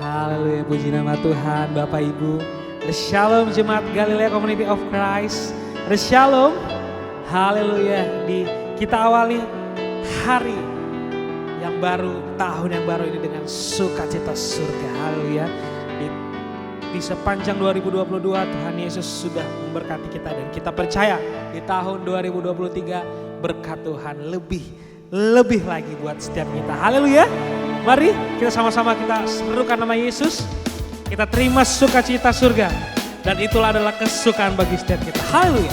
Haleluya, puji nama Tuhan, Bapak Ibu. Shalom Jemaat Galilea Community of Christ. Shalom. Haleluya. Kita awali hari yang baru, tahun yang baru ini dengan sukacita surga. Haleluya. Di sepanjang 2022 Tuhan Yesus sudah memberkati kita dan kita percaya di tahun 2023 berkat Tuhan lebih lagi buat setiap kita. Haleluya. Mari kita sama-sama kita serukan nama Yesus. Kita terima sukacita surga. Dan itulah adalah kesukaan bagi setiap kita. Haleluya.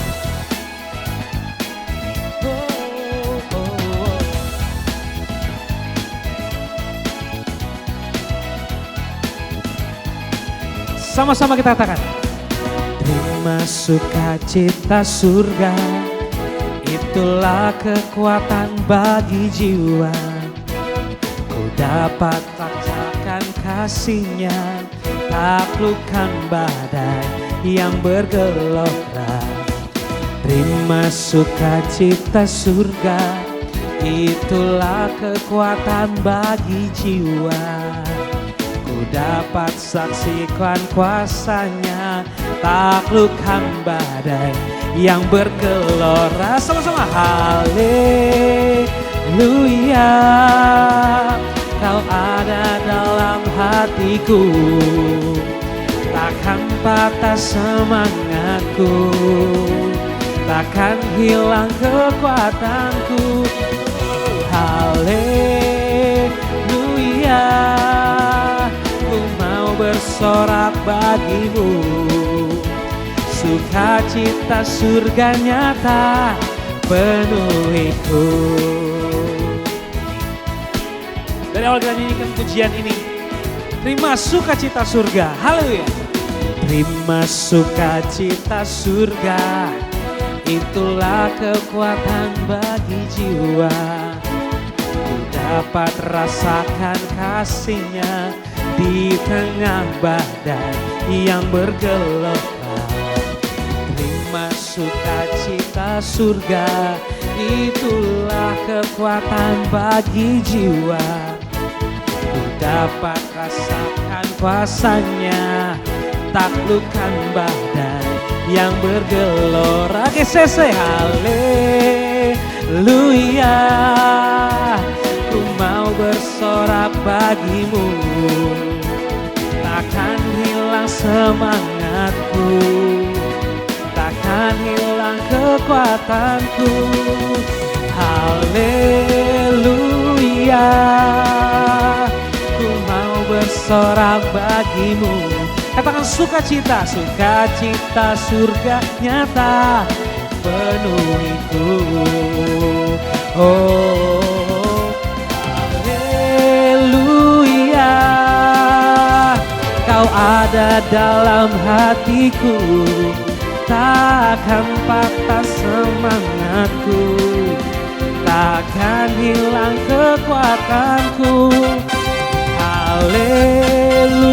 Sama-sama kita katakan. Terima sukacita surga. Itulah kekuatan bagi jiwa. Dapat rasakan kasih-Nya, taklukkan badai yang bergelora. Terima sukacita surga, itulah kekuatan bagi jiwa. Ku dapat saksikan kuasa-Nya, taklukkan badai yang bergelora. Sama-sama haleluya. Kau ada dalam hatiku, takkan patah semangatku, takkan hilang kekuatanku. Haleluya, ku mau bersorak bagimu, sukacita surga nyata penuhiku. Dari awal kita nyanyikan pujian ini. Terima sukacita surga. Haleluya. Terima sukacita surga. Itulah kekuatan bagi jiwa. Ku dapat rasakan kasih-Nya di tengah badai yang bergelora. Terima sukacita surga. Itulah kekuatan bagi jiwa. Dapat rasakan kuasa-Nya, taklukkan badai yang bergelora. GCC haleluya, ku mau bersorak bagimu, takkan hilang semangatku, takkan hilang kekuatanku. Haleluya, bersorak bagimu. Katakan sukacita, sukacita surga nyata penuhiku. Oh, haleluya, Kau ada dalam hatiku, takkan patah semangatku, takkan hilang kekuatanku. Haleluya,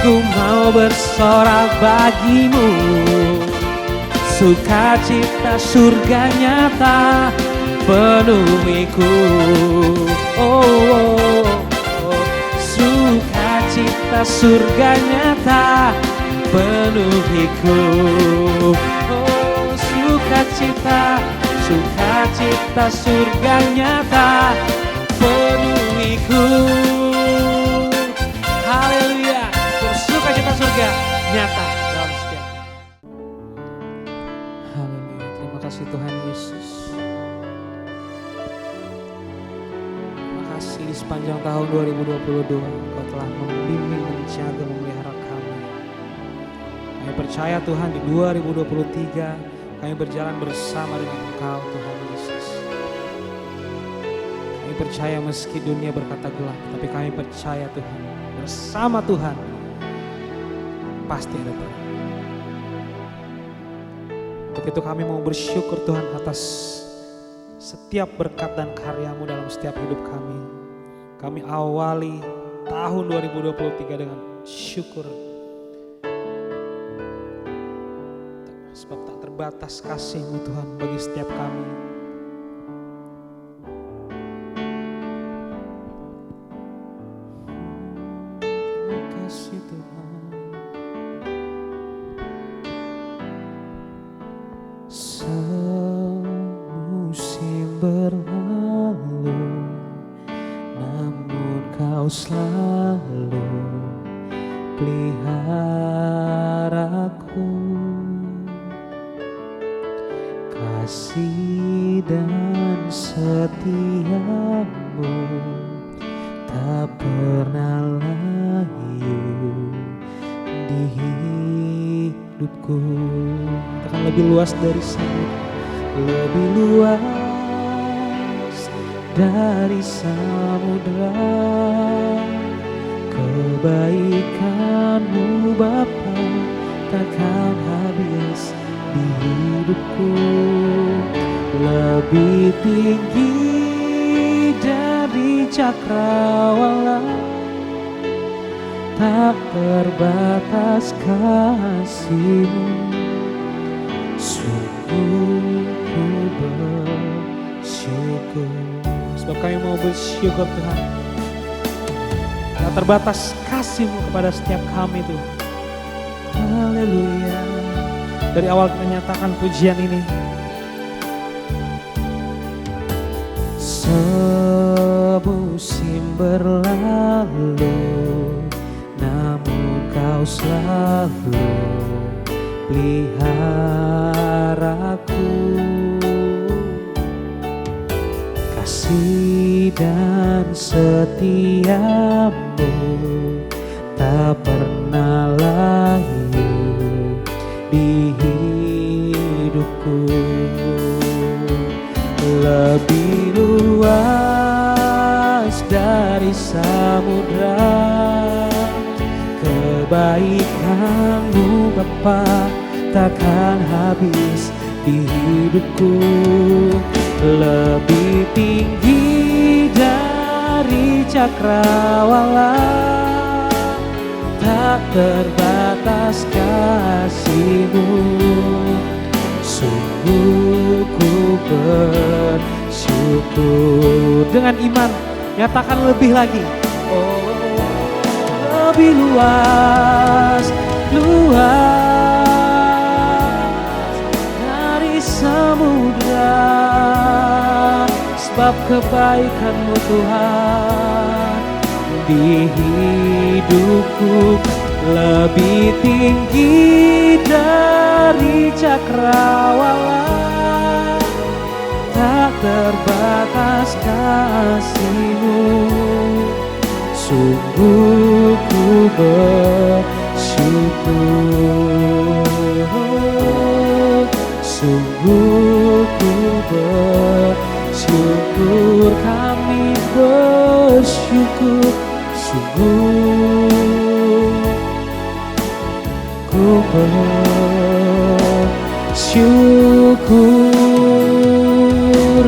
ku mau bersorak bagimu, sukacita surga nyata penuhiku. Oh, sukacita surga nyata penuhiku. Oh, sukacita surga nyata penuhiku. Haleluya, bersukacita surga nyata dalam setiap. Haleluya, terima kasih Tuhan Yesus. Terima kasih di sepanjang tahun 2022 Engkau telah membimbing, menjaga, memelihara kami. Kami percaya Tuhan di 2023 kami berjalan bersama dengan Engkau Tuhan Yesus. Kami percaya meski dunia berkata gelap, tapi kami percaya Tuhan, bersama Tuhan pasti ada terang. Untuk itu kami mau bersyukur Tuhan atas setiap berkat dan karya-Mu dalam setiap hidup kami. Kami awali tahun 2023 dengan syukur. Sebab tak terbatas kasih-Mu Tuhan bagi setiap kami. kasih Tuhan. Semusim berlalu, namun Kau selalu peliharaku. Kasih dan setiamu tak pernah layu di hidupku. Katakan lebih luas dari samud, lebih luas dari samudra. Kebaikan-Mu Bapa takkan habis di hidupku. Lebih tinggi dari cakrawala, tak terbatas kasih-Mu. Sungguh ku bersyukur. Sebab kami mau bersyukur Tuhan, tak terbatas kasih-Mu kepada setiap kami Tuhan. Haleluya. Dari awal kita nyatakan pujian ini. Semusim berlalu, namun Kau selalu peliharaku. Kasih dan setiamu tak pernah layu di hidupku. Lebih luas dari samudra, kebaikan-Mu Bapa takkan habis di hidupku. Lebih tinggi dari cakrawala, tak terbatas kasih-Mu. Sungguh ku bersyukur. Dengan iman nyatakan lebih lagi. Oh, lebih luas, luas dari samudra. Sebab kebaikan-Mu Tuhan di hidupku. Lebih tinggi dari cakrawala, tak terbatas kasih-Mu. Sungguh ku bersyukur. Sungguh ku bersyukur. Kami bersyukur. Sungguh ku bersyukur.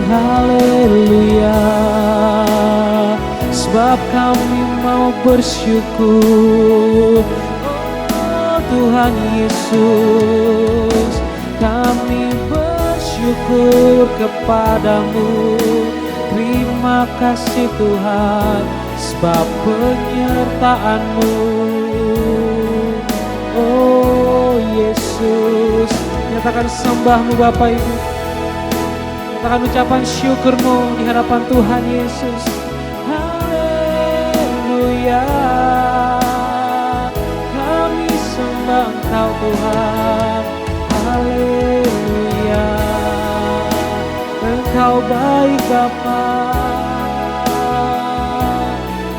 Haleluya. Sebab kami mau bersyukur. Oh Tuhan Yesus, kami bersyukur kepadamu. Terima kasih Tuhan, sebab penyertaan-Mu. Oh Yesus, nyatakan sembah-Mu Bapak Ibu. Nyatakan ucapan syukur-Mu di hadapan Tuhan Yesus. Haleluya. Kami sembah Engkau Tuhan. Haleluya. Engkau baik Bapa.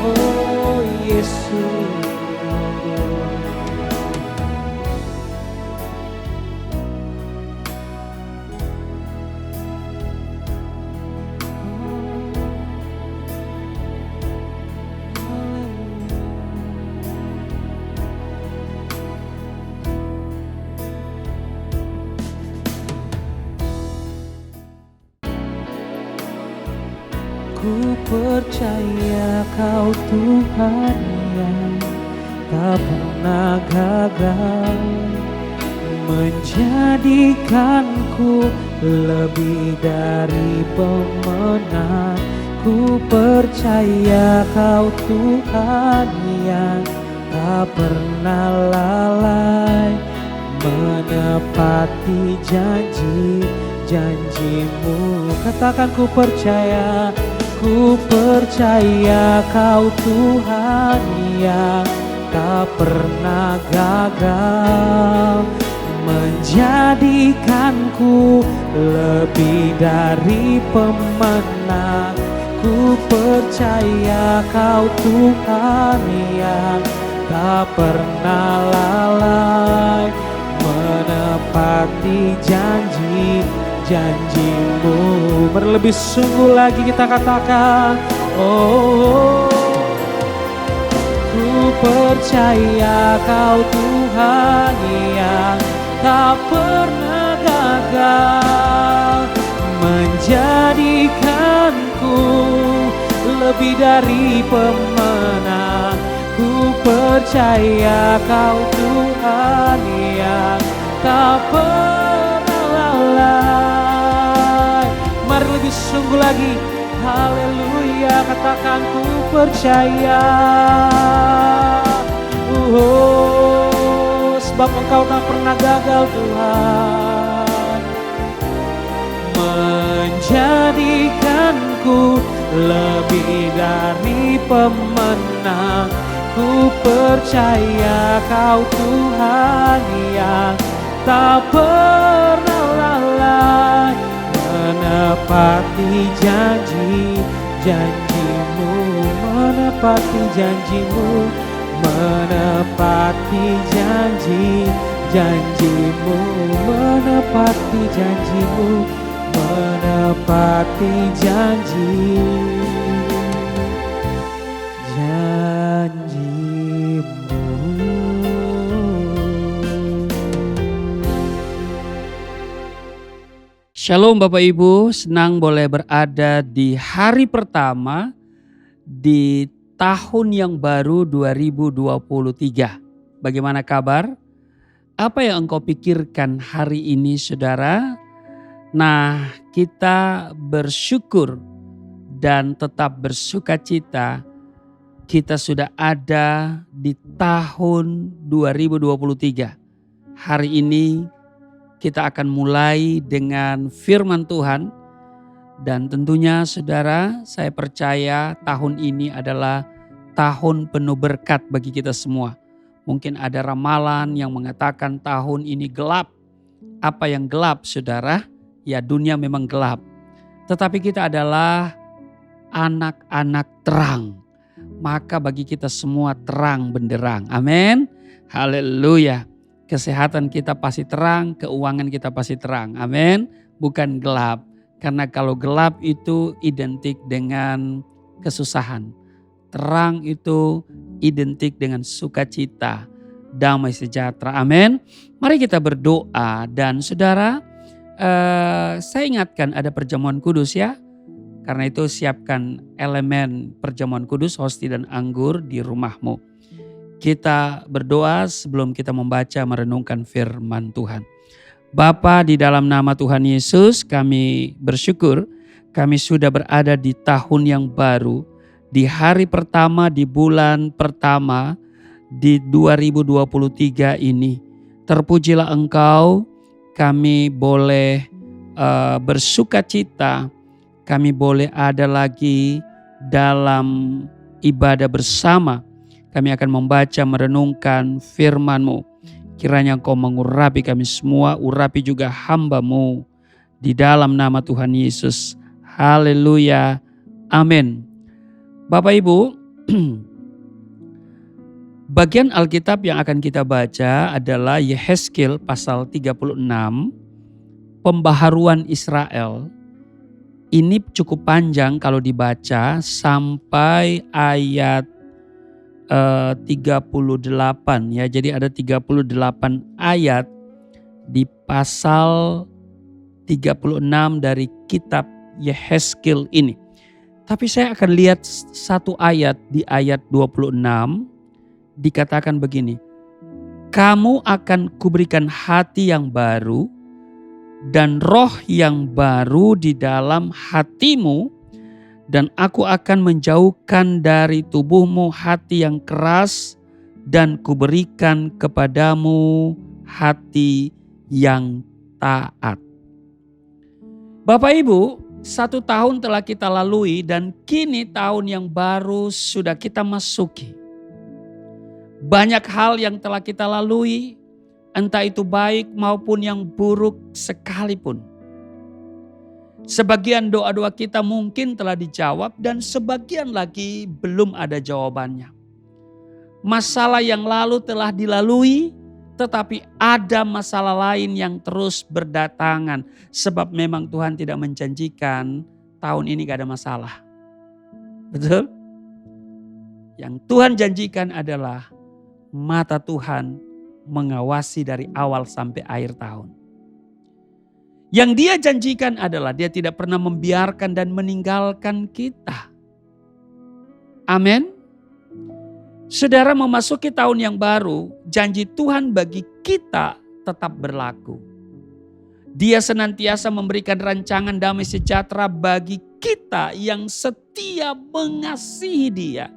Oh Yesus. Ku percaya Kau Tuhan yang tak pernah gagal, menjadikanku lebih dari pemenang. Ku percaya Kau Tuhan yang tak pernah lalai menepati janji-janjimu. Katakan ku percaya Kau Tuhan yang tak pernah gagal menjadikanku lebih dari pemenang. Ku percaya Kau Tuhan yang tak pernah lalai menepati janjimu. Berlebih sungguh lagi kita katakan, oh, ku percaya Kau Tuhan yang tak pernah gagal menjadikanku lebih dari pemenang. Ku percaya Kau Tuhan yang tak pernah lalai. Mari lebih sungguh lagi, haleluya, katakan ku percaya. Sebab Engkau tak pernah gagal Tuhan menjadikanku lebih dari pemenang. Ku percaya Kau Tuhan yang tak pernah lalai menepati janjimu, menepati janjimu, menepati janjimu, menepati janjimu, menepati janjimu. Shalom Bapak Ibu, senang boleh berada di hari pertama di tahun yang baru 2023. Bagaimana kabar? Apa yang engkau pikirkan hari ini saudara? Nah, kita bersyukur dan tetap bersukacita. Kita sudah ada di tahun 2023. Hari ini kita akan mulai dengan firman Tuhan. Dan tentunya saudara, saya percaya tahun ini adalah tahun penuh berkat bagi kita semua. Mungkin ada ramalan yang mengatakan tahun ini gelap. Apa yang gelap saudara? Ya, dunia memang gelap. Tetapi kita adalah anak-anak terang. Maka bagi kita semua terang benderang. Amin. Haleluya. Kesehatan kita pasti terang, keuangan kita pasti terang. Amin. Bukan gelap. Karena kalau gelap itu identik dengan kesusahan. Terang itu identik dengan sukacita, damai sejahtera. Amin. Mari kita berdoa. Dan saudara, saya ingatkan ada perjamuan kudus ya. Karena itu siapkan elemen perjamuan kudus, hosti dan anggur di rumahmu. Kita berdoa sebelum kita membaca merenungkan firman Tuhan. Bapa, di dalam nama Tuhan Yesus kami bersyukur kami sudah berada di tahun yang baru. Di hari pertama, di bulan pertama di 2023 ini. Terpujilah Engkau, kami boleh bersukacita, kami boleh ada lagi dalam ibadah bersama. Kami akan membaca merenungkan firman-Mu. Kiranya Engkau mengurapi kami semua, urapi juga hamba-Mu. Di dalam nama Tuhan Yesus. Haleluya. Amin. Bapak Ibu, bagian Alkitab yang akan kita baca adalah Yehezkiel pasal 36, pembaharuan Israel. Ini cukup panjang kalau dibaca sampai ayat 38 ya. Jadi ada 38 ayat di pasal 36 dari kitab Yehezkiel ini. Tapi saya akan lihat satu ayat di ayat 26 dikatakan begini. Kamu akan kuberikan hati yang baru dan roh yang baru di dalam hatimu. Dan aku akan menjauhkan dari tubuhmu hati yang keras dan kuberikan kepadamu hati yang taat. Bapak Ibu, 1 tahun telah kita lalui dan kini tahun yang baru sudah kita masuki. Banyak hal yang telah kita lalui, entah itu baik maupun yang buruk sekalipun. Sebagian doa-doa kita mungkin telah dijawab dan sebagian lagi belum ada jawabannya. Masalah yang lalu telah dilalui, tetapi ada masalah lain yang terus berdatangan. Sebab memang Tuhan tidak menjanjikan tahun ini gak ada masalah. Betul? Yang Tuhan janjikan adalah mata Tuhan mengawasi dari awal sampai akhir tahun. Yang Dia janjikan adalah Dia tidak pernah membiarkan dan meninggalkan kita. Amin. Saudara, memasuki tahun yang baru, janji Tuhan bagi kita tetap berlaku. Dia senantiasa memberikan rancangan damai sejahtera bagi kita yang setia mengasihi Dia.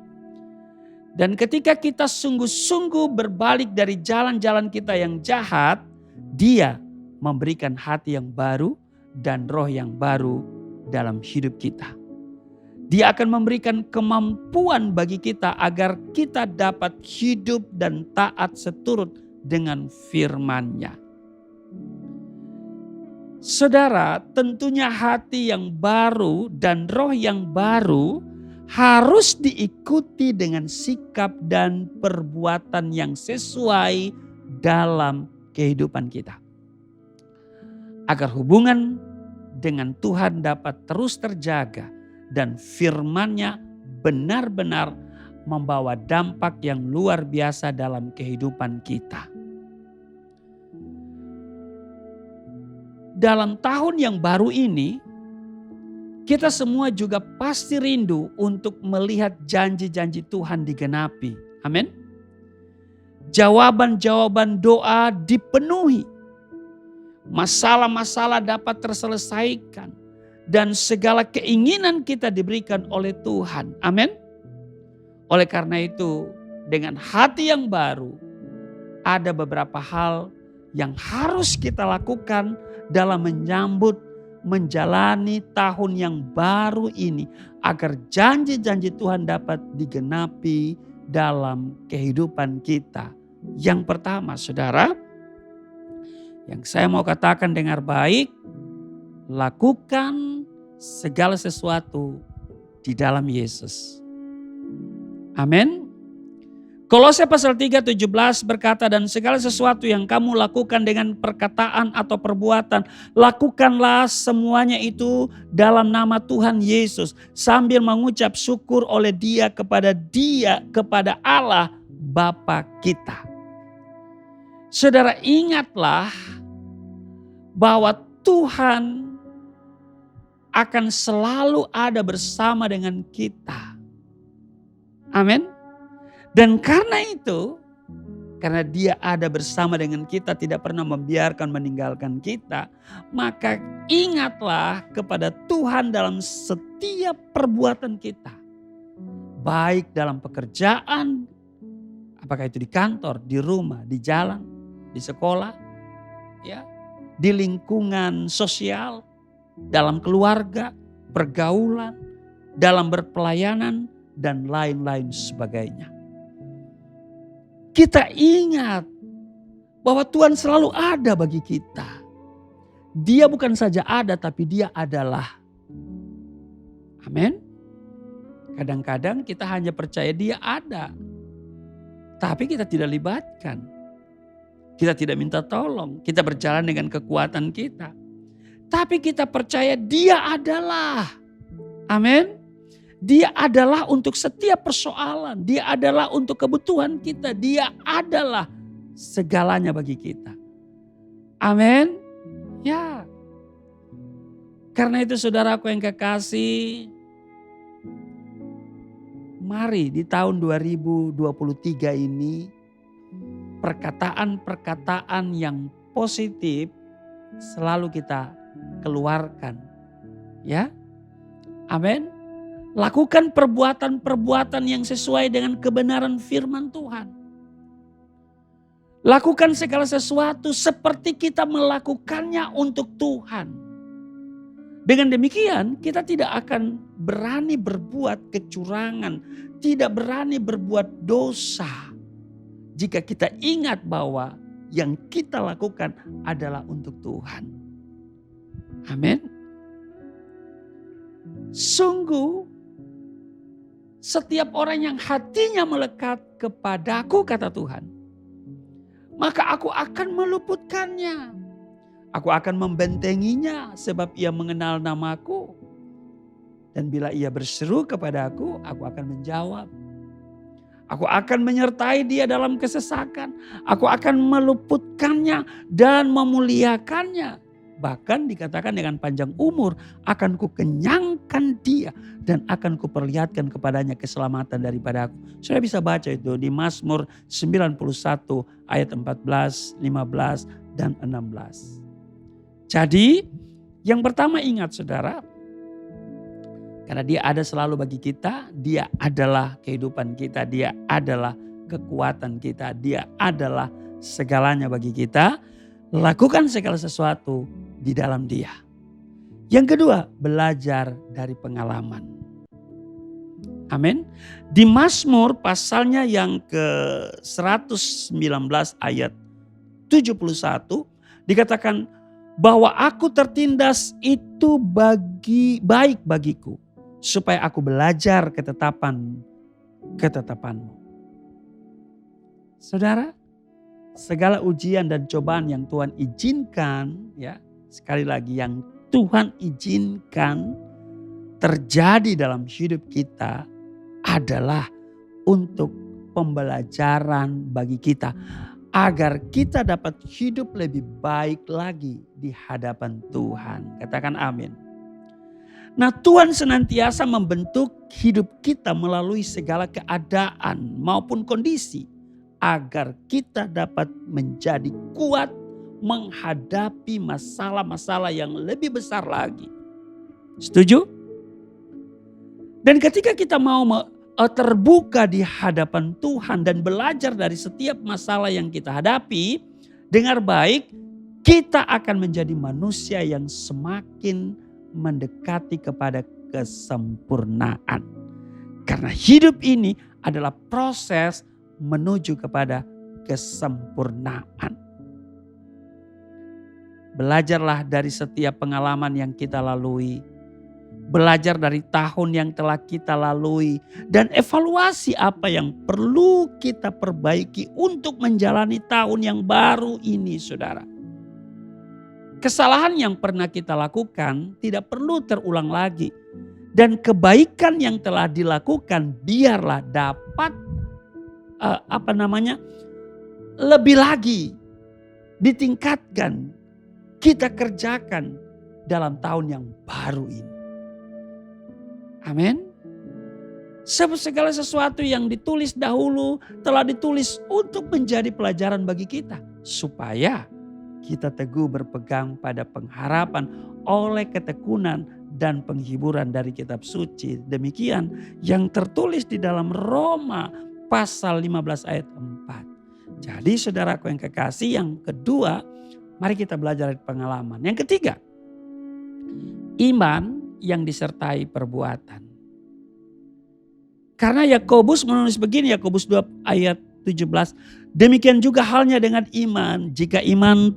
Dan ketika kita sungguh-sungguh berbalik dari jalan-jalan kita yang jahat, Dia memberikan hati yang baru dan roh yang baru dalam hidup kita. Dia akan memberikan kemampuan bagi kita agar kita dapat hidup dan taat seturut dengan firman-Nya. Saudara, tentunya hati yang baru dan roh yang baru harus diikuti dengan sikap dan perbuatan yang sesuai dalam kehidupan kita. Agar hubungan dengan Tuhan dapat terus terjaga dan firman-Nya benar-benar membawa dampak yang luar biasa dalam kehidupan kita. Dalam tahun yang baru ini, kita semua juga pasti rindu untuk melihat janji-janji Tuhan digenapi. Amin. Jawaban-jawaban doa dipenuhi. Masalah-masalah dapat terselesaikan. Dan segala keinginan kita diberikan oleh Tuhan. Amin. Oleh karena itu, dengan hati yang baru, ada beberapa hal yang harus kita lakukan dalam menyambut, menjalani tahun yang baru ini. Agar janji-janji Tuhan dapat digenapi dalam kehidupan kita. Yang pertama, saudara, yang saya mau katakan dengar baik, lakukan segala sesuatu di dalam Yesus. Amin. Kolose pasal 3:17 berkata, dan segala sesuatu yang kamu lakukan dengan perkataan atau perbuatan, lakukanlah semuanya itu dalam nama Tuhan Yesus, sambil mengucap syukur oleh Dia kepada Allah Bapa kita. Saudara, ingatlah bahwa Tuhan akan selalu ada bersama dengan kita. Amin. Dan karena itu, karena Dia ada bersama dengan kita, tidak pernah membiarkan meninggalkan kita, maka ingatlah kepada Tuhan dalam setiap perbuatan kita. Baik dalam pekerjaan, apakah itu di kantor, di rumah, di jalan, di sekolah, ya, di lingkungan sosial, dalam keluarga, pergaulan, dalam berpelayanan, dan lain-lain sebagainya. Kita ingat bahwa Tuhan selalu ada bagi kita. Dia bukan saja ada, tapi Dia adalah. Amin. Kadang-kadang kita hanya percaya Dia ada, tapi kita tidak libatkan. Kita tidak minta tolong, kita berjalan dengan kekuatan kita. Tapi kita percaya Dia adalah. Amin. Dia adalah untuk setiap persoalan. Dia adalah untuk kebutuhan kita. Dia adalah segalanya bagi kita. Amin. Ya. Karena itu saudaraku yang kekasih, mari di tahun 2023 ini perkataan-perkataan yang positif selalu kita keluarkan. Ya. Amin. Lakukan perbuatan-perbuatan yang sesuai dengan kebenaran firman Tuhan. Lakukan segala sesuatu seperti kita melakukannya untuk Tuhan. Dengan demikian kita tidak akan berani berbuat kecurangan, tidak berani berbuat dosa. Jika kita ingat bahwa yang kita lakukan adalah untuk Tuhan. Amin. Sungguh setiap orang yang hatinya melekat kepadaku, kata Tuhan, maka aku akan meluputkannya. Aku akan membentenginya sebab ia mengenal namaku. Dan bila ia berseru kepadaku, aku akan menjawab. Aku akan menyertai dia dalam kesesakan. Aku akan meluputkannya dan memuliakannya. Bahkan dikatakan dengan panjang umur akan kukenyangkan dia dan akan kuperlihatkan kepadanya keselamatan daripada aku. Saya bisa baca itu di Mazmur 91 ayat 14, 15 dan 16. Jadi yang pertama ingat saudara, karena dia ada selalu bagi kita, dia adalah kehidupan kita, dia adalah kekuatan kita, dia adalah segalanya bagi kita. Lakukan segala sesuatu di dalam dia. Yang kedua, belajar dari pengalaman. Amin. Di Mazmur pasalnya yang ke-119 ayat 71 dikatakan bahwa aku tertindas itu baik bagiku, supaya aku belajar ketetapanmu. Saudara, segala ujian dan cobaan yang Tuhan izinkan, ya sekali lagi yang Tuhan izinkan terjadi dalam hidup kita adalah untuk pembelajaran bagi kita. Agar kita dapat hidup lebih baik lagi di hadapan Tuhan. Katakan amin. Nah, Tuhan senantiasa membentuk hidup kita melalui segala keadaan maupun kondisi. Agar kita dapat menjadi kuat menghadapi masalah-masalah yang lebih besar lagi. Setuju? Dan ketika kita mau terbuka di hadapan Tuhan dan belajar dari setiap masalah yang kita hadapi, dengar baik, kita akan menjadi manusia yang semakin mendekati kepada kesempurnaan. Karena hidup ini adalah proses menuju kepada kesempurnaan. Belajarlah dari setiap pengalaman yang kita lalui. Belajar dari tahun yang telah kita lalui dan evaluasi apa yang perlu kita perbaiki untuk menjalani tahun yang baru ini, saudara. Kesalahan yang pernah kita lakukan tidak perlu terulang lagi, dan kebaikan yang telah dilakukan biarlah dapat lebih lagi ditingkatkan, kita kerjakan dalam tahun yang baru ini. Amin. Segala sesuatu yang ditulis dahulu telah ditulis untuk menjadi pelajaran bagi kita. Supaya kita teguh berpegang pada pengharapan oleh ketekunan dan penghiburan dari kitab suci. Demikian yang tertulis di dalam Roma pasal 15 ayat 4. Jadi saudaraku yang kekasih, yang kedua, mari kita belajar dari pengalaman. Yang ketiga, iman yang disertai perbuatan. Karena Yakobus menulis begini, Yakobus 2 ayat 17. Demikian juga halnya dengan iman. Jika iman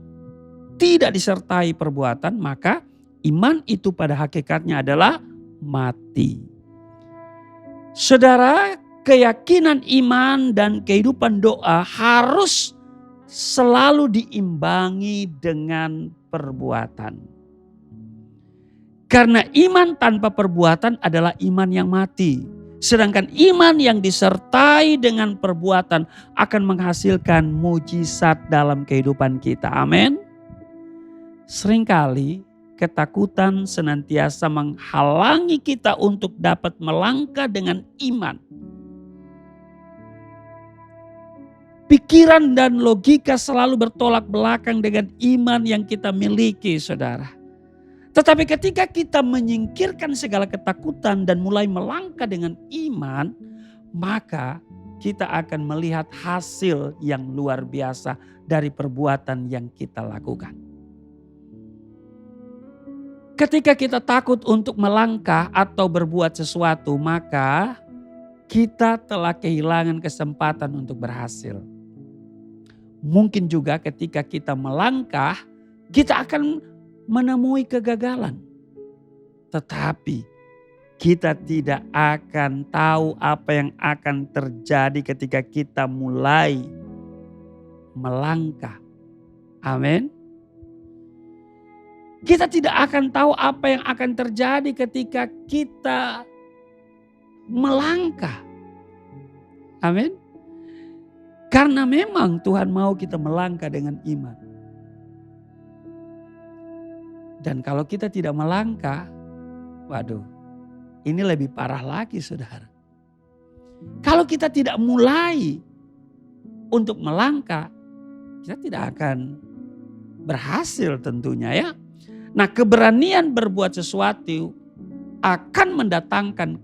tidak disertai perbuatan, maka iman itu pada hakikatnya adalah mati. Saudara, keyakinan iman dan kehidupan doa harus selalu diimbangi dengan perbuatan. Karena iman tanpa perbuatan adalah iman yang mati. Sedangkan iman yang disertai dengan perbuatan akan menghasilkan mujizat dalam kehidupan kita. Amin. Seringkali ketakutan senantiasa menghalangi kita untuk dapat melangkah dengan iman. Pikiran dan logika selalu bertolak belakang dengan iman yang kita miliki, saudara. Tetapi ketika kita menyingkirkan segala ketakutan dan mulai melangkah dengan iman, maka kita akan melihat hasil yang luar biasa dari perbuatan yang kita lakukan. Ketika kita takut untuk melangkah atau berbuat sesuatu, maka kita telah kehilangan kesempatan untuk berhasil. Mungkin juga ketika kita melangkah, kita akan menemui kegagalan. Tetapi kita tidak akan tahu apa yang akan terjadi ketika kita mulai melangkah. Amin. Kita tidak akan tahu apa yang akan terjadi ketika kita melangkah. Amin. Karena memang Tuhan mau kita melangkah dengan iman. Dan kalau kita tidak melangkah, waduh, ini lebih parah lagi saudara. Kalau kita tidak mulai untuk melangkah, kita tidak akan berhasil tentunya ya. Nah, keberanian berbuat sesuatu akan mendatangkan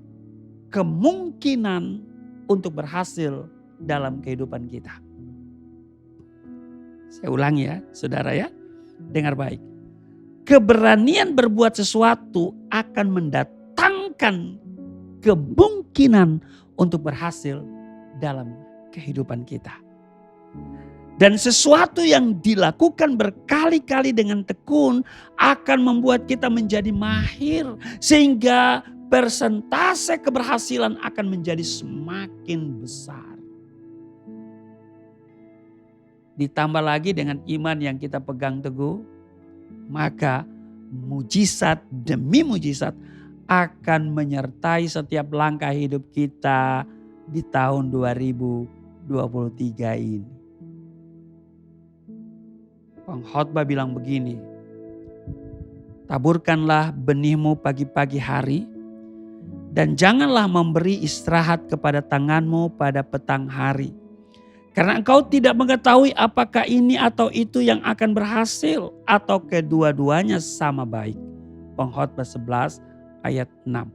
kemungkinan untuk berhasil dalam kehidupan kita. Saya ulangi ya, saudara ya. Dengar baik. Keberanian berbuat sesuatu akan mendatangkan kemungkinan untuk berhasil dalam kehidupan kita. Dan sesuatu yang dilakukan berkali-kali dengan tekun akan membuat kita menjadi mahir. Sehingga persentase keberhasilan akan menjadi semakin besar. Ditambah lagi dengan iman yang kita pegang teguh. Maka mujizat demi mujizat akan menyertai setiap langkah hidup kita di tahun 2023 ini. Pengkhotbah bilang begini, taburkanlah benihmu pagi-pagi hari dan janganlah memberi istirahat kepada tanganmu pada petang hari. Karena engkau tidak mengetahui apakah ini atau itu yang akan berhasil atau kedua-duanya sama baik. Pengkhotbah 11 ayat 6.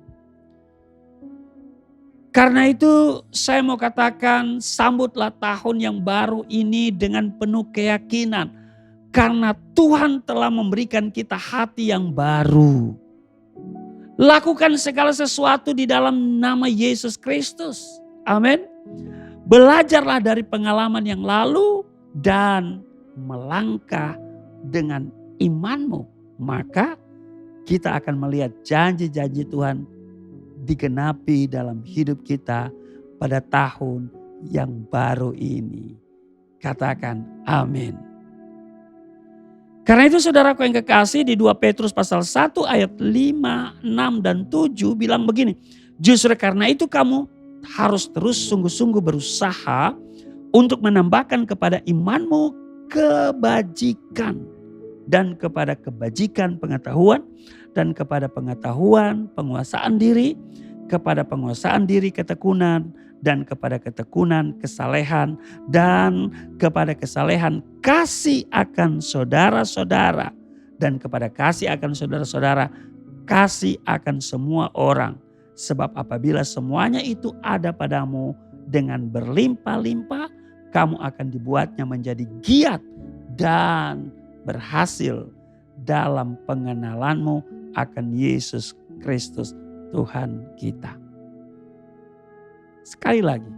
Karena itu saya mau katakan sambutlah tahun yang baru ini dengan penuh keyakinan. Karena Tuhan telah memberikan kita hati yang baru. Lakukan segala sesuatu di dalam nama Yesus Kristus. Amin. Belajarlah dari pengalaman yang lalu dan melangkah dengan imanmu. Maka kita akan melihat janji-janji Tuhan digenapi dalam hidup kita pada tahun yang baru ini. Katakan amin. Karena itu saudaraku yang kekasih di 2 Petrus pasal 1 ayat 5, 6 dan 7 bilang begini. Justru karena itu kamu harus terus sungguh-sungguh berusaha untuk menambahkan kepada imanmu kebajikan. Dan kepada kebajikan pengetahuan. Dan kepada pengetahuan penguasaan diri. Kepada penguasaan diri ketekunan. Dan kepada ketekunan kesalehan. Dan kepada kesalehan kasih akan saudara-saudara. Dan kepada kasih akan saudara-saudara kasih akan semua orang. Sebab apabila semuanya itu ada padamu dengan berlimpah-limpah, kamu akan dibuatnya menjadi giat dan berhasil dalam pengenalanmu akan Yesus Kristus Tuhan kita. Sekali lagi,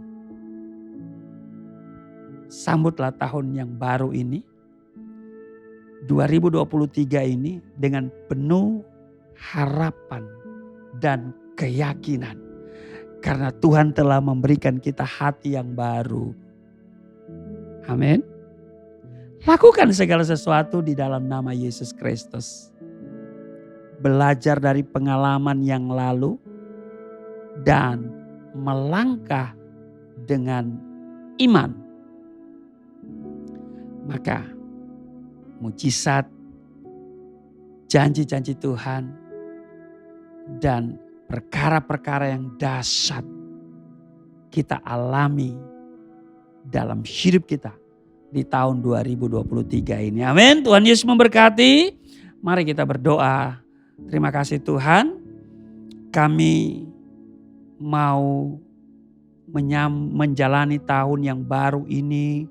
sambutlah tahun yang baru ini, 2023 ini dengan penuh harapan dan keyakinan. Karena Tuhan telah memberikan kita hati yang baru. Amin. Lakukan segala sesuatu di dalam nama Yesus Kristus. Belajar dari pengalaman yang lalu dan melangkah dengan iman. Maka mujizat, janji-janji Tuhan dan perkara-perkara yang dahsyat kita alami dalam hidup kita di tahun 2023 ini. Amin. Tuhan Yesus memberkati. Mari kita berdoa. Terima kasih Tuhan. Kami mau menjalani tahun yang baru ini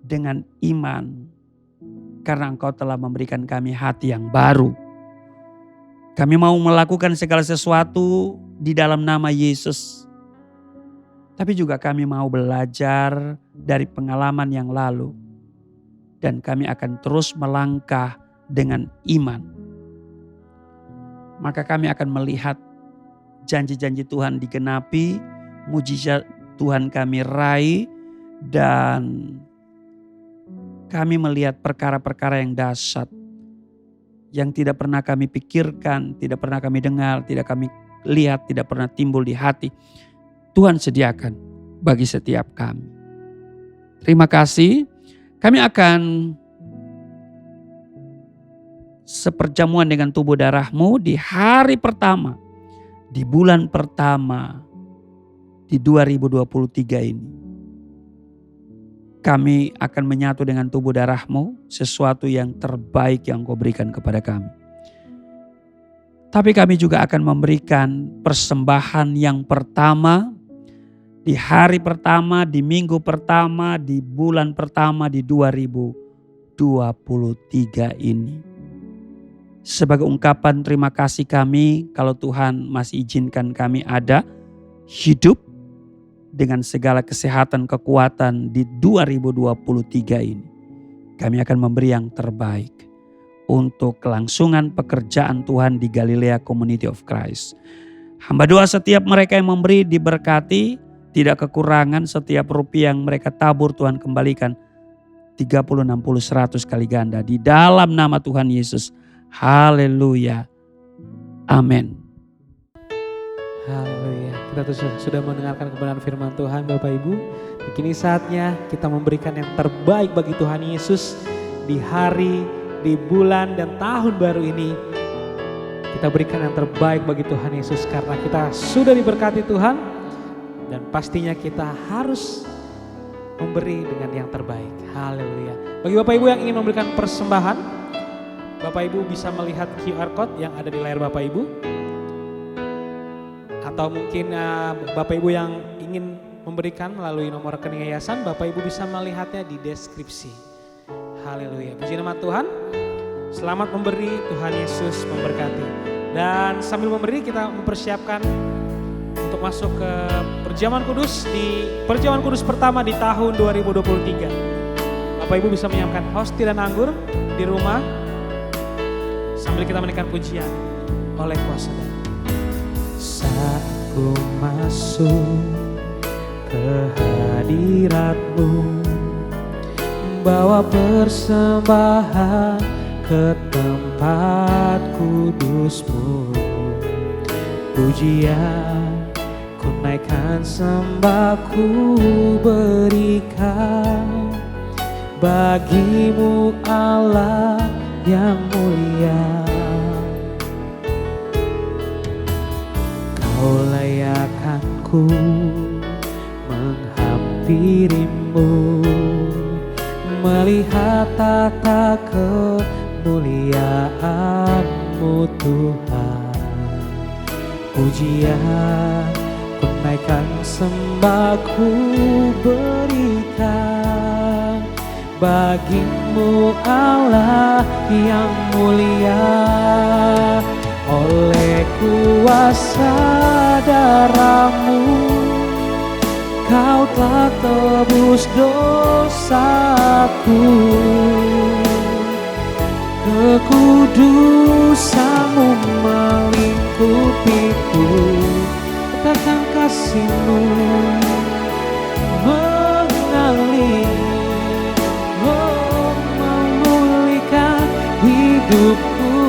dengan iman. Karena Engkau telah memberikan kami hati yang baru. Kami mau melakukan segala sesuatu di dalam nama Yesus. Tapi juga kami mau belajar dari pengalaman yang lalu. Dan kami akan terus melangkah dengan iman. Maka kami akan melihat janji-janji Tuhan digenapi, mujizat Tuhan kami raih, dan kami melihat perkara-perkara yang dahsyat yang tidak pernah kami pikirkan, tidak pernah kami dengar, tidak kami lihat, tidak pernah timbul di hati. Tuhan sediakan bagi setiap kami. Terima kasih. Kami akan seperjamuan dengan tubuh darah-Mu di hari pertama, di bulan pertama, di 2023 ini. Kami akan menyatu dengan tubuh darah-Mu, sesuatu yang terbaik yang Kau berikan kepada kami. Tapi kami juga akan memberikan persembahan yang pertama, di hari pertama, di minggu pertama, di bulan pertama di 2023 ini. Sebagai ungkapan terima kasih kami kalau Tuhan masih izinkan kami ada hidup dengan segala kesehatan, kekuatan di 2023 ini. Kami akan memberi yang terbaik untuk kelangsungan pekerjaan Tuhan di Galilea Community of Christ. Hamba doa setiap mereka yang memberi diberkati, tidak kekurangan, setiap rupiah yang mereka tabur Tuhan kembalikan 30, 60, 100 kali ganda. Di dalam nama Tuhan Yesus. Haleluya. Amin. Haleluya. Kita sudah mendengarkan kebenaran firman Tuhan Bapak Ibu. Kini saatnya kita memberikan yang terbaik bagi Tuhan Yesus di hari, di bulan dan tahun baru ini. Kita berikan yang terbaik bagi Tuhan Yesus karena kita sudah diberkati Tuhan. Dan pastinya kita harus memberi dengan yang terbaik. Haleluya. Bagi Bapak Ibu yang ingin memberikan persembahan, Bapak Ibu bisa melihat QR Code yang ada di layar Bapak Ibu. Atau mungkin Bapak Ibu yang ingin memberikan melalui nomor rekening yayasan, Bapak Ibu bisa melihatnya di deskripsi. Haleluya. Puji nama Tuhan. Selamat memberi, Tuhan Yesus memberkati. Dan sambil memberi kita mempersiapkan untuk masuk ke perjamuan kudus di perjamuan kudus pertama di tahun 2023. Bapak Ibu bisa menyiapkan hosti dan anggur di rumah sambil kita menaikkan pujian oleh kuasa Tuhan. Saat ku masuk ke hadirat-Mu, bawa persembahan ke tempat kudus-Mu, pujian ku naikkan, sembah ku berikan bagi-Mu Allah yang mulia. Kau layakkan ku menghampiri-Mu, melihat tata kemuliaan-Mu Tuhan. Pujian ku naikkan, sembah ku berikan bagi-Mu Allah yang mulia. Oleh kuasa darah-Mu, Kau telah tebus dosaku. Kekudusan-Mu melingkupiku, katakan kasih-Mu mengalir, memulihkan hidupku.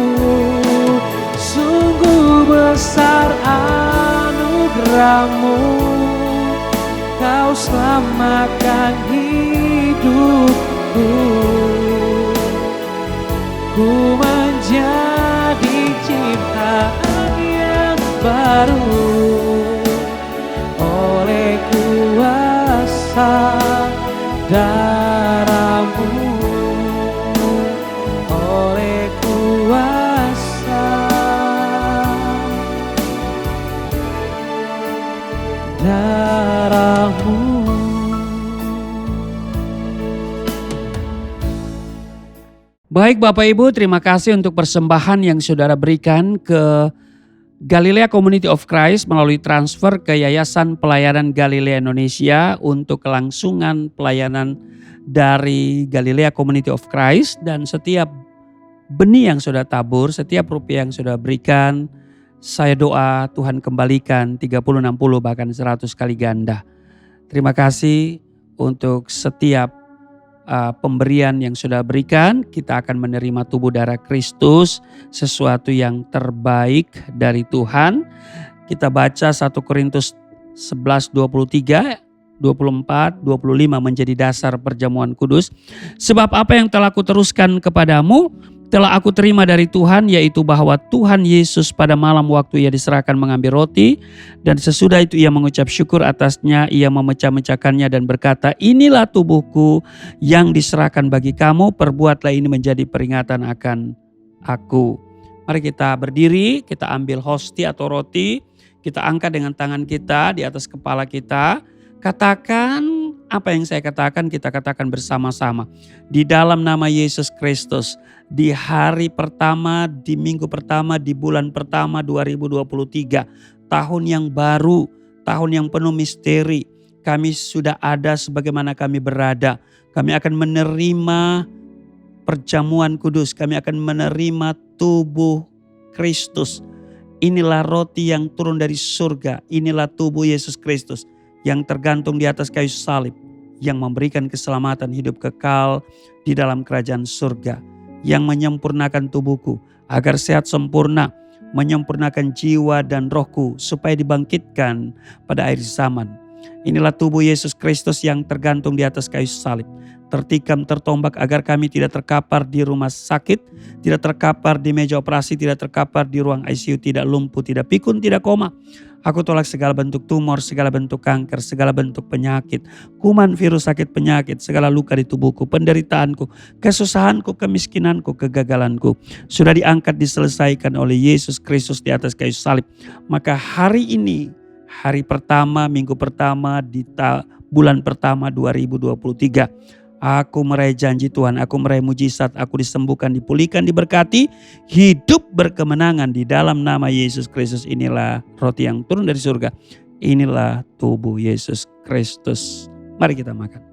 Sungguh besar anugerah-Mu, Kau selamatkan hidupku. Ku menjadi ciptaan yang baru oleh kuasa darah-Mu, oleh kuasa darah-Mu. Baik Bapak Ibu, terima kasih untuk persembahan yang saudara berikan ke Galilea Community of Christ melalui transfer ke Yayasan Pelayanan Galilea Indonesia untuk kelangsungan pelayanan dari Galilea Community of Christ. Dan setiap benih yang sudah tabur, setiap rupiah yang sudah berikan, saya doa Tuhan kembalikan 30, 60 bahkan 100 kali ganda. Terima kasih untuk setiap pemberian yang sudah berikan. Kita akan menerima tubuh darah Kristus, sesuatu yang terbaik dari Tuhan. Kita baca 1 Korintus 11, 23, 24, 25 menjadi dasar perjamuan kudus. Sebab apa yang telah kuteruskan kepadamu telah aku terima dari Tuhan, yaitu bahwa Tuhan Yesus pada malam waktu ia diserahkan mengambil roti, dan sesudah itu ia mengucap syukur atasnya, ia memecah-mecahkannya dan berkata, inilah tubuhku yang diserahkan bagi kamu, perbuatlah ini menjadi peringatan akan aku. Mari kita berdiri, kita ambil hosti atau roti, kita angkat dengan tangan kita di atas kepala kita. Katakan apa yang saya katakan, kita katakan bersama-sama. Di dalam nama Yesus Kristus, di hari pertama, di minggu pertama, di bulan pertama 2023, tahun yang baru, tahun yang penuh misteri, kami sudah ada sebagaimana kami berada. Kami akan menerima perjamuan kudus, kami akan menerima tubuh Kristus. Inilah roti yang turun dari surga, inilah tubuh Yesus Kristus yang tergantung di atas kayu salib, yang memberikan keselamatan hidup kekal di dalam kerajaan surga, yang menyempurnakan tubuhku agar sehat sempurna, menyempurnakan jiwa dan rohku supaya dibangkitkan pada akhir zaman. Inilah tubuh Yesus Kristus yang tergantung di atas kayu salib, tertikam, tertombak agar kami tidak terkapar di rumah sakit, tidak terkapar di meja operasi, tidak terkapar di ruang ICU, tidak lumpuh, tidak pikun, tidak koma. Aku tolak segala bentuk tumor, segala bentuk kanker, segala bentuk penyakit, kuman, virus, sakit, penyakit, segala luka di tubuhku, penderitaanku, kesusahanku, kemiskinanku, kegagalanku sudah diangkat, diselesaikan oleh Yesus Kristus di atas kayu salib. Maka hari ini, hari pertama, minggu pertama di bulan pertama 2023, aku meraih janji Tuhan, aku meraih mujizat, aku disembuhkan, dipulihkan, diberkati, hidup berkemenangan di dalam nama Yesus Kristus. Inilah roti yang turun dari surga, inilah tubuh Yesus Kristus. Mari kita makan.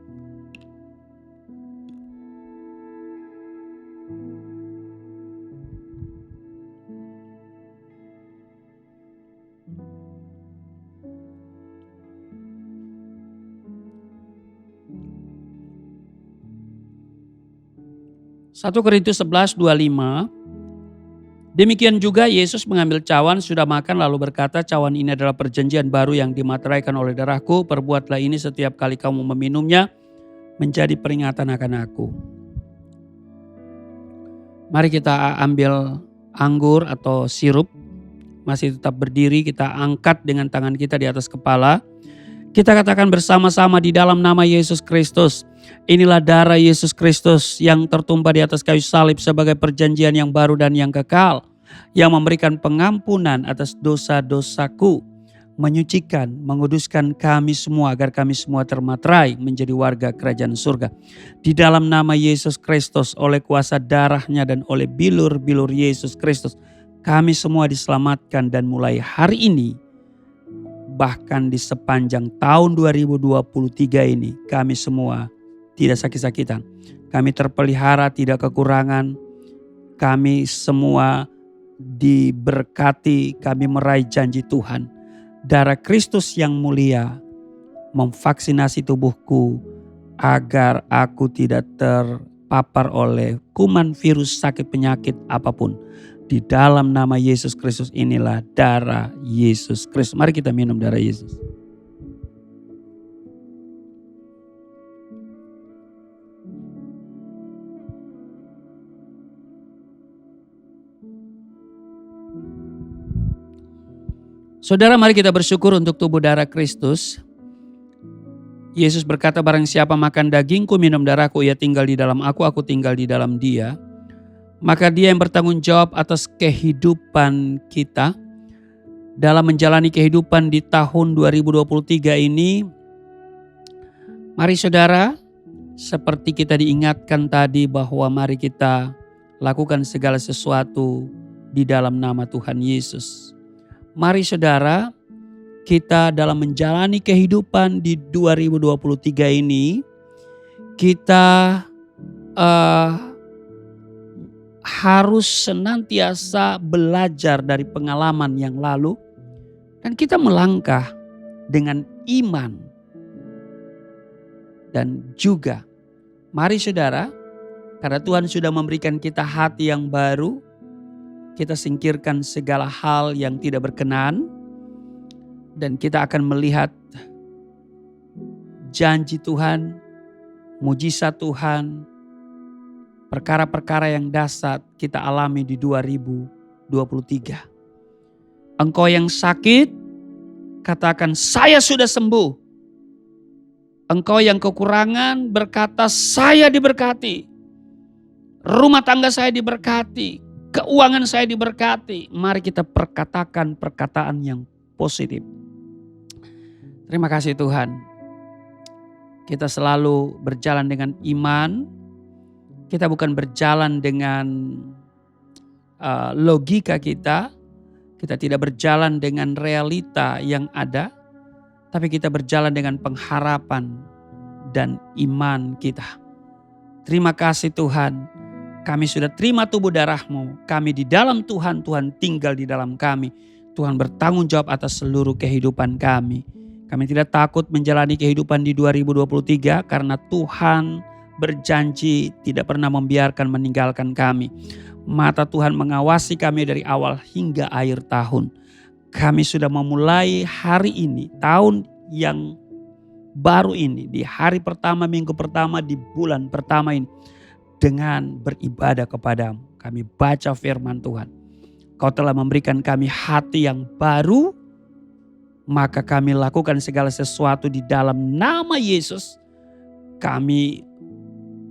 Satu Korintus 11, 25. Demikian juga Yesus mengambil cawan, sudah makan lalu berkata, cawan ini adalah perjanjian baru yang dimateraikan oleh darahku. Perbuatlah ini setiap kali kamu meminumnya menjadi peringatan akan aku. Mari kita ambil anggur atau sirup. Masih tetap berdiri, kita angkat dengan tangan kita di atas kepala. Kita katakan bersama-sama di dalam nama Yesus Kristus. Inilah darah Yesus Kristus yang tertumpah di atas kayu salib sebagai perjanjian yang baru dan yang kekal, yang memberikan pengampunan atas dosa-dosaku, menyucikan, menguduskan kami semua agar kami semua termaterai menjadi warga kerajaan surga. Di dalam nama Yesus Kristus, oleh kuasa darahnya dan oleh bilur-bilur Yesus Kristus, kami semua diselamatkan, dan mulai hari ini, bahkan di sepanjang tahun 2023 ini, kami semua tidak sakit-sakitan. Kami terpelihara, tidak kekurangan. Kami semua diberkati, kami meraih janji Tuhan. Darah Kristus yang mulia memvaksinasi tubuhku agar aku tidak terpapar oleh kuman, virus, sakit, penyakit apapun. Di dalam nama Yesus Kristus, inilah darah Yesus Kristus. Mari kita minum darah Yesus. Saudara, mari kita bersyukur untuk tubuh darah Kristus. Yesus berkata, barang siapa makan dagingku, minum darahku, ia tinggal di dalam aku tinggal di dalam dia. Maka dia yang bertanggung jawab atas kehidupan kita dalam menjalani kehidupan di tahun 2023 ini. Mari saudara, seperti kita diingatkan tadi bahwa mari kita lakukan segala sesuatu di dalam nama Tuhan Yesus. Mari saudara, kita dalam menjalani kehidupan di 2023 ini, kita harus senantiasa belajar dari pengalaman yang lalu. Dan kita melangkah dengan iman. Dan juga, mari saudara, karena Tuhan sudah memberikan kita hati yang baru, kita singkirkan segala hal yang tidak berkenan. Dan kita akan melihat janji Tuhan, mujizat Tuhan, perkara-perkara yang dahsyat kita alami di 2023. Engkau yang sakit, katakan saya sudah sembuh. Engkau yang kekurangan, berkata saya diberkati. Rumah tangga saya diberkati, keuangan saya diberkati. Mari kita perkatakan perkataan yang positif. Terima kasih Tuhan. Kita selalu berjalan dengan iman. Kita bukan berjalan dengan logika kita. Kita tidak berjalan dengan realita yang ada. Tapi kita berjalan dengan pengharapan dan iman kita. Terima kasih Tuhan. Kami sudah terima tubuh darah-Mu. Kami di dalam Tuhan, Tuhan tinggal di dalam kami. Tuhan bertanggung jawab atas seluruh kehidupan kami. Kami tidak takut menjalani kehidupan di 2023 karena Tuhan berjanji tidak pernah membiarkan meninggalkan kami. Mata Tuhan mengawasi kami dari awal hingga akhir tahun. Kami sudah memulai hari ini, tahun yang baru ini, di hari pertama, minggu pertama, di bulan pertama ini, dengan beribadah kepadamu. Kami baca firman Tuhan. Kau telah memberikan kami hati yang baru, maka kami lakukan segala sesuatu di dalam nama Yesus. Kami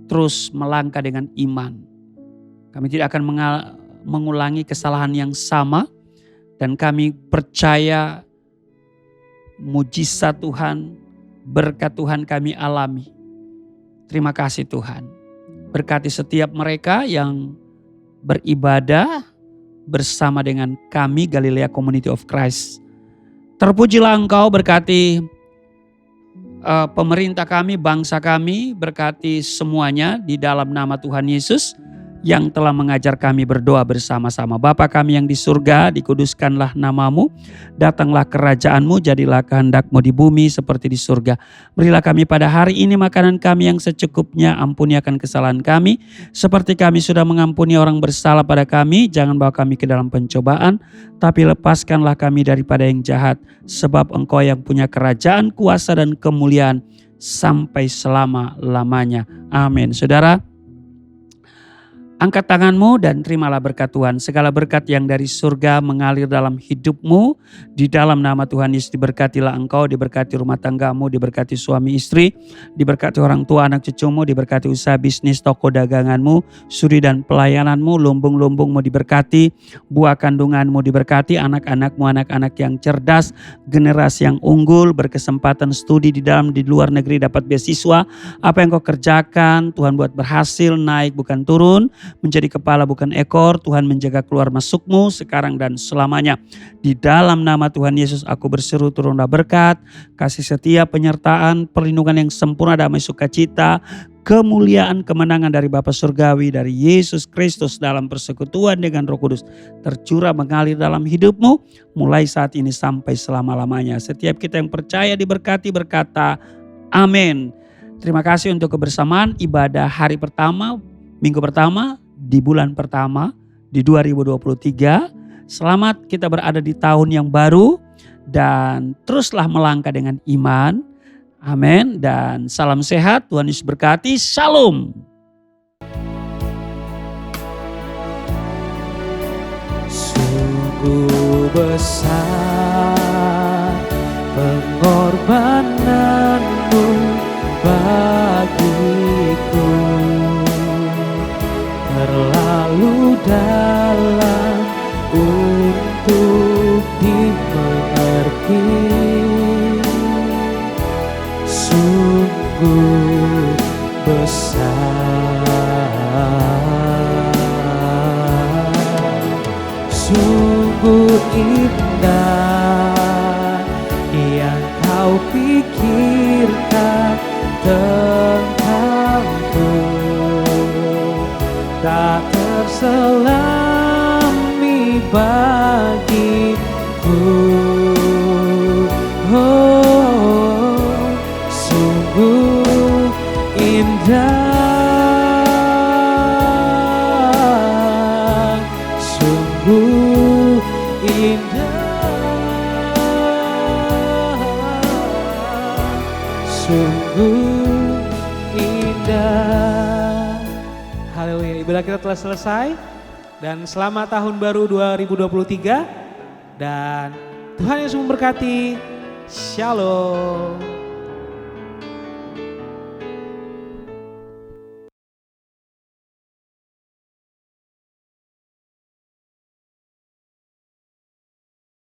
terus melangkah dengan iman. Kami tidak akan mengulangi kesalahan yang sama. Dan kami percaya mujizat Tuhan, berkat Tuhan kami alami. Terima kasih Tuhan. Berkati setiap mereka yang beribadah bersama dengan kami Galilea Community of Christ. Terpujilah Engkau, berkati pemerintah kami, bangsa kami, berkati semuanya di dalam nama Tuhan Yesus yang telah mengajar kami berdoa bersama-sama. Bapa kami yang di surga, dikuduskanlah nama-Mu, datanglah kerajaan-Mu, jadilah kehendak-Mu di bumi seperti di surga. Berilah kami pada hari ini makanan kami yang secukupnya, ampuni akan kesalahan kami, seperti kami sudah mengampuni orang bersalah pada kami. Jangan bawa kami ke dalam pencobaan, tapi lepaskanlah kami daripada yang jahat, sebab Engkau yang punya kerajaan, kuasa dan kemuliaan sampai selama-lamanya. Amin. Saudara, angkat tanganmu dan terimalah berkat Tuhan. Segala berkat yang dari surga mengalir dalam hidupmu. Di dalam nama Tuhan Yesus diberkatilah engkau, diberkati rumah tanggamu, diberkati suami istri, diberkati orang tua anak cucumu, diberkati usaha bisnis, toko daganganmu, studi dan pelayananmu, lumbung-lumbungmu diberkati, buah kandunganmu diberkati, anak-anakmu anak-anak yang cerdas, generasi yang unggul, berkesempatan studi di dalam di luar negeri, dapat beasiswa. Apa yang kau kerjakan Tuhan buat berhasil, naik bukan turun, menjadi kepala bukan ekor. Tuhan menjaga keluar masukmu sekarang dan selamanya. Di dalam nama Tuhan Yesus aku berseru turunlah berkat, kasih setia, penyertaan, perlindungan yang sempurna, damai sukacita, kemuliaan, kemenangan dari Bapa Surgawi, dari Yesus Kristus dalam persekutuan dengan Roh Kudus tercurah mengalir dalam hidupmu mulai saat ini sampai selama-lamanya. Setiap kita yang percaya diberkati berkata amin. Terima kasih untuk kebersamaan ibadah hari pertama, minggu pertama, di bulan pertama, di 2023. Selamat kita berada di tahun yang baru dan teruslah melangkah dengan iman. Amin. Dan salam sehat, Tuhan Yesus berkati. Shalom. Sungguh besar pengorbananmu bagiku, terlalu dalam untuk dimengerti. Sungguh besar tak terselami bagiku. Oh, sungguh indah, sungguh indah, sungguh indah. Haleluya, ibadah kita telah selesai dan selamat tahun baru 2023 dan Tuhan Yesus memberkati. Shalom.